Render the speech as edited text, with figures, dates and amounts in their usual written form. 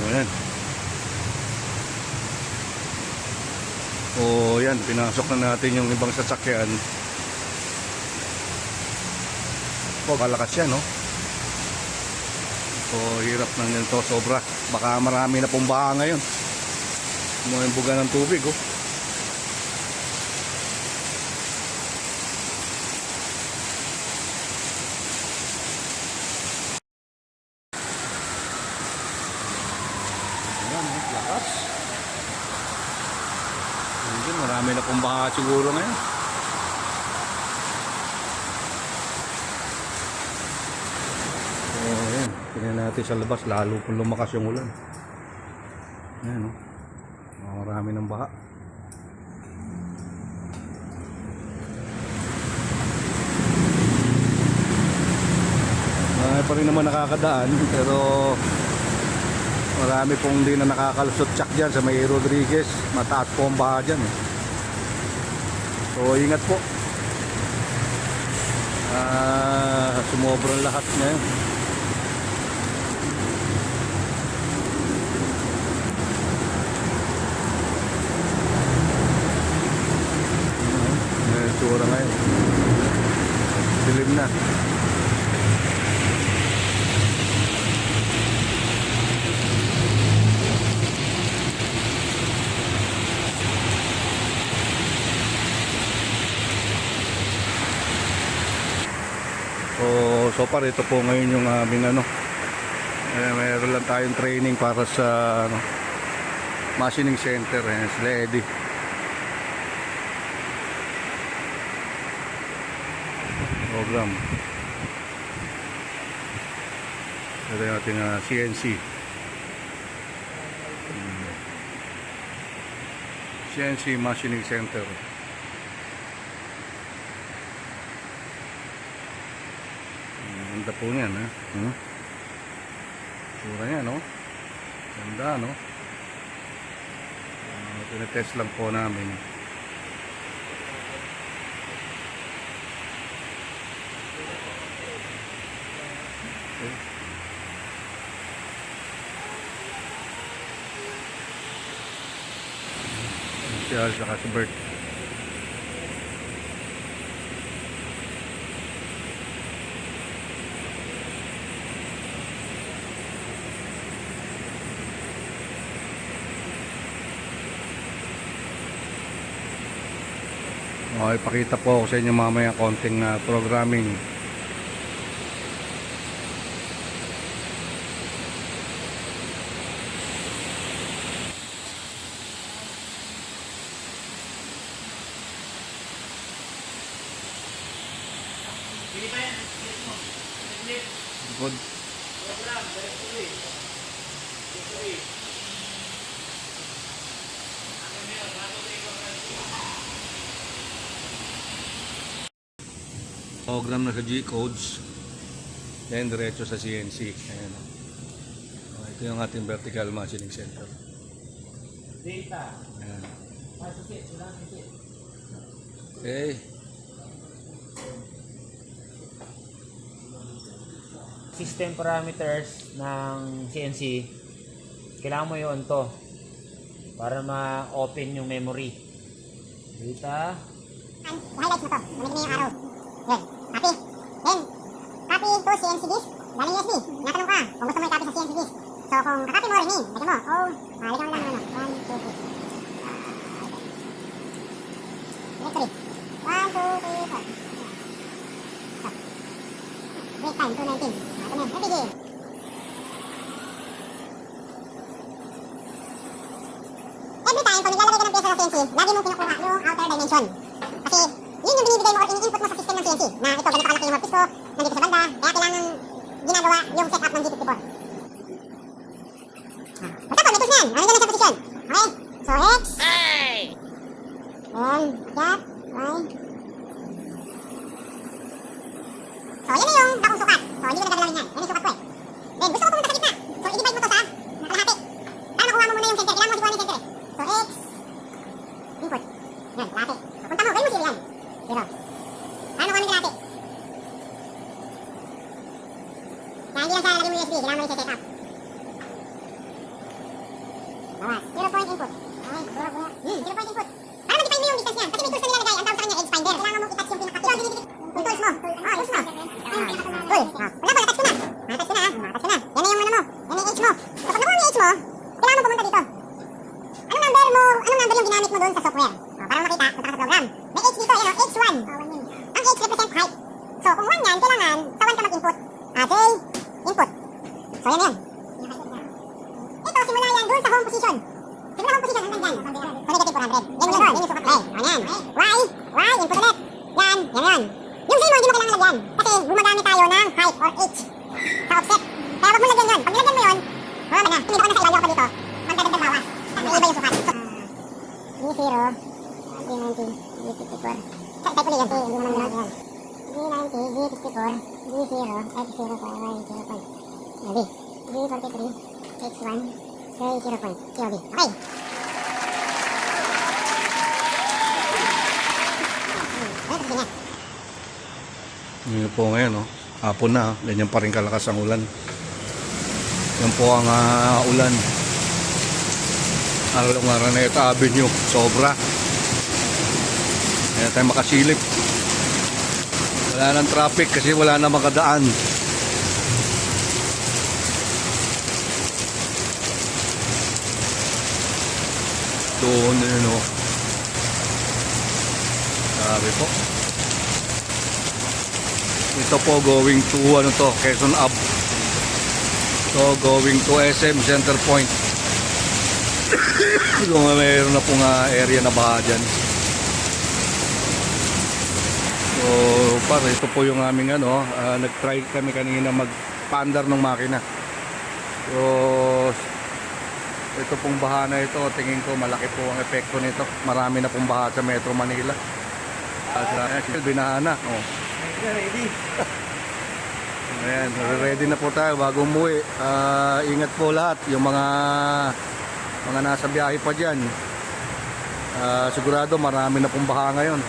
Ayan. O yan, pinasok na natin yung ibang sasakyan. O, kalakas yan, no? O, hirap na nito, sobra. Baka marami na pong baha ngayon. Mga buga ng tubig, oh. Ayan, lakas. Ayan, marami na pong baha siguro ngayon. So, ayan. Tingnan natin sa labas, lalo pong lumakas yung ulan. Ayan, oh. Marami ng baha. Marami pa rin naman nakakadaan, pero marami pong hindi na nakakalusot tsak dyan sa may Rodriguez. Mataas po ang baha dyan, eh. So ingat po. Sumobrang lahat ngayon. Tsura ngayon. Dilim na. So far ito po ngayon yung aming mayroon lang tayong training para sa machining center, sila Eddie. Program. Ito yung ating CNC. CNC Machining Center. Ganda po niyan, ha? Sura niya, no? Ganda, no? Tinetest lang po namin. Si Al saka si Bert. Okay, ipakita po ako sa inyo mamaya konting programming. Good. Program na sa G-codes, then diretso sa CNC. Ayan. Ito yung ating vertical machining center. Data. Ayan. Okay. System parameters ng CNC, kailangan mo yun to para ma-open yung memory. Data. I-highlight mo to. Gamitin mo yung arrow. Yun. Copy. Then, copy to CNC disk. Galing USB. Natanong ka kung gusto mo i-copy sa CNC disk. So, kung kakopy mo, rename. Lagyan mo. Lagyan mo lang 1, 2, 3. Directory. 1, 2, 3, 4. Stop. Break time, 219. Ito na. RPG. Every time, pag naglalagay ka ng pyesa sa CNC, lagi mo kinukuha yung outer dimension. Kasi, yun yung binibigay mo or in-input mo sa system ng CNC. Na ito, ganito kalaki yung workpiece ko, nandito sa banda, kaya kailangan ginagawa yung setup ng G54. Basta po, may tools na yan. Nandun lang sa position. Okay? So, X. Hey! Then, got, Y. So, yan na yung bakong sukat. So, hindi ko nagagalawin yan. Yan yung sukat ko eh. Then, gusto ko pumunta sa gitna. So, i-divide mo to sa kalahati. Para makuha mo muna yung center. Kailangan mo di-kuha mo yung center eh. So, X. Input. Yan, kalahati. So, punta mo. Gawin mo zero yan. Zero. Para makuha mo yung kalahati. Kaya hindi lang sa lagay mo USB. Kailangan mo yung set up. dun sa software. Para makita, punta ka sa program. May H dito, yan o, H1. Ang H represent height. So, kung 1 yan, kailangan sa 1 ka mag-input. J, input. So, yan yan. Ito, simula yan dun sa home position. Simula home position, hanggang dyan. So, negative 400. Yan yung sukat. Okay, ayan. Y, input ulit. Yan. Yung zero, hindi mo kailangan lagyan. Kasi gumagamit tayo ng height or H sa offset. Kaya wag mo lagyan yun. Pag nilagyan mo yun, mama na. Tumito ka na sa ilayo ka dito. Magdadagdag bawas. May iba yung sukat. D0, D90, D54. Type ulit yan. Hindi mo naman yan. D90, D54, D0, F0, Y0 point. D, D43, H1, K0 point. COB. Okay. Yun po ngayon, no? Hapon na, ganyan pa rin kalakas ang ulan. Yan po ang ulan. Along Araneta Avenue, sobra. Kaya tayo makasilip. Wala nang traffic kasi wala na makadaan. Doon yun, no? Sabi po. Ito po going to Quezon Ave. So going to SM Center Point. So mayroon na pong area na baha dyan. So pare, ito po yung aming nag-try kami kanina mag-paandar ng makina. So ito pong baha na ito, tingin ko malaki po ang epekto nito. Marami na pong baha sa Metro Manila. Binaha na. Ready? Ayan, ready na po tayo bago umuwi. Ingat po lahat, yung mga nasa biyahe pa dyan. Sigurado marami na pong baha ngayon.